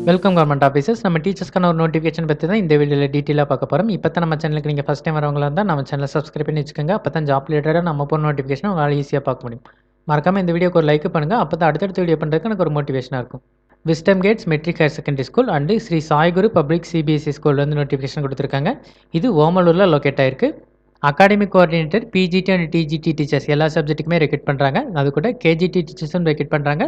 Welcome government officers. நம்ம டீச்சர்ஸ்க்கான ஒரு notification பற்றி தான் இந்த வீடியோவில் டீட்டெயிலாக பார்க்க போகிறோம். இப்போ தான் நம்ம சேனலுக்கு நீங்கள் ஃபஸ்ட் டைம் வரவங்களா இருந்தால் நம்ம சேனலை சப்ஸ்கிரைப் பண்ணி வச்சுக்கோங்க. அப்போ தான் ஜாப் ரிலேட்டடாக நம்ம போகிற நோட்டிஃபிகேஷன் உங்களால் ஈஸியாக பார்க்க முடியும். மறக்காமல் இந்த வீடியோக்கு ஒரு லைக் பண்ணுங்கள். அப்போ தான் அடுத்தடுத்த வீடியோ பண்ணுறதுக்கு எனக்கு ஒரு மோட்டிவேஷனாக இருக்கும். Wisdom Gates Matric Higher Secondary School and Shri Saiguru Public CBSE ஸ்கூலில் வந்து நோட்டிஃபிகேஷன் கொடுத்துருக்காங்க. இது ஓமலூரில் லொக்கேட் ஆயிருக்கு. Academic coordinator PGT and TGT teachers எல்லா சப்ஜெக்ட்டுக்குமே ரெக்ரூட் பண்ணுறாங்க. அது கூட கேஜிடி டீச்சர்ஸும் ரெக்ரூட் பண்ணுறாங்க.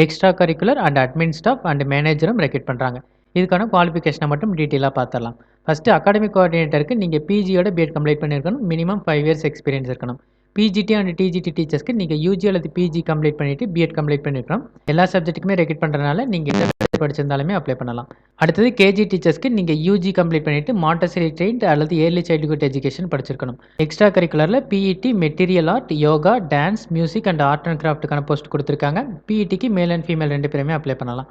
Extra curricular and admin staff and மேனேஜரும் ரெக்ரூட் பண்ணுறாங்க. இதுக்கான குவாலிஃபிகேஷனை மட்டும் டீட்டெயிலாக பார்த்துடலாம். ஃபஸ்ட்டு அகாடமிக் கோஆர்டினேட்டருக்கு நீங்கள் பிஜியோட பிஎட் கம்ப்ளீட் பண்ணியிருக்கணும். மினிமம் 5 இயர்ஸ் எக்ஸ்பீரியன்ஸ் இருக்கணும். பிஜிடி அண்ட் டிஜிடி டீச்சர்ஸ்க்கு நீங்கள் யூஜி அல்லது பிஜி கம்ப்ளீட் பண்ணிவிட்டு பிஎட் கம்ப்ளீட் பண்ணியிருக்கணும். எல்லா சப்ஜெக்ட்டுக்குமே ரெக்ரூட் பண்ணுறதுனால நீங்கள் படிச்சிருந்தாலுமே அப்ளை பண்ணலாம். அடுத்தது கேஜி டீச்சர்ஸ்க்கு நீங்கள் யூஜி கம்ப்ளீட் பண்ணிவிட்டு மாண்டசரி ட்ரெயின்ட் அல்லது ஏர்லி சைல்டுஹுட் எஜுகேஷன் படிச்சிருக்கணும். எக்ஸ்ட்ரா கரிக்குலரில் PET material art, yoga, dance, music and art and கிராஃப்ட்டுக்கான போஸ்ட் கொடுத்துருக்காங்க. பிஇடிக்கு மேல் அண்ட் ஃபீமேல் 2 பேருமே அப்ளை பண்ணலாம்.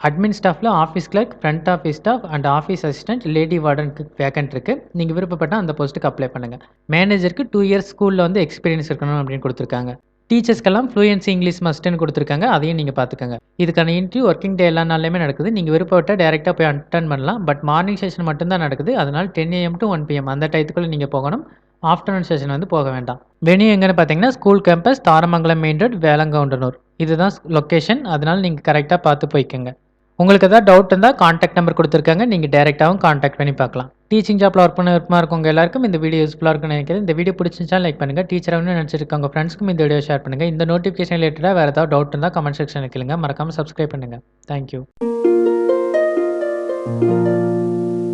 அட்மின் ஸ்டாஃபில் office clerk, front office staff and office assistant, lady வார்டனுக்கு வேக்கன்ட் இருக்குது. நீங்கள் விருப்பப்பட்டால் அந்த போஸ்ட்டுக்கு அப்ளை பண்ணுங்கள். மேனேஜருக்கு 2 இயர்ஸ் ஸ்கூலில் வந்து எக்ஸ்பீரியன்ஸ் இருக்கணும் அப்படின்னு கொடுத்துருக்காங்க. டீச்சர்ஸ்க்கெல்லாம் ஃப்ளூயன்சி இங்கிலீஷ் மஸ்ட்டுன்னு கொடுத்துருக்காங்க. அதையும் நீங்கள் பார்த்துக்கோங்க. இதுக்கான இன்டர்வியூ ஒர்க்கிங் டே எல்லா நாள்லையுமே நடக்குது. நீங்கள் விருப்பப்பட்டால் டேரெக்டாக போய் அட்டன் பண்ணலாம். பட் மார்னிங் செஷன் மட்டும்தான் நடக்குது. அதனால் 10 AM to 1 PM அந்த டயத்துக்குள்ளே நீங்கள் போகணும். ஆஃப்டர்நூன் செஷன் வந்து போக வேண்டாம். வெனியூ எங்கன்னு பார்த்தீங்கன்னா school campus, Tharamangalam main road, Velangoundanur. இதுதான் லொக்கேஷன். அதனால் நீங்கள் கரெக்டாக பார்த்து போய்க்கோங்க. உங்களுக்கு ஏதாவது டவுட் இருந்தால் காண்டாக்ட் நம்பர் கொடுத்துருக்காங்க. நீங்கள் டேரெக்டாகவும் காண்டாக்ட் பண்ணி பார்க்கலாம். டீச்சிங் ஜாப்பில் ஒர்க் பண்ண விருப்பமாக இருக்கவங்க எல்லாருக்கும் இந்த வீடியோ யூஸ்ஃபுல்லாக இருக்குன்னு நினைக்கிறேன். இந்த வீடியோ பிடிச்சிருந்தா லைக் பண்ணுங்கள். டீச்சராக நினச்சிருக்கவங்க ஃப்ரெண்ட்ஸ்க்கும் இந்த வீடியோ ஷேர் பண்ணுங்கள். இந்த நோட்டிஃபிகேஷன் ரிலேட்டடாக வேறு ஏதாவது டவுட் இருந்தால் கமெண்ட் செக்ஷனில் கேளுங்க. மறக்காமல் சப்ஸ்கிரைப் பண்ணுங்கள். தேங்க்யூ.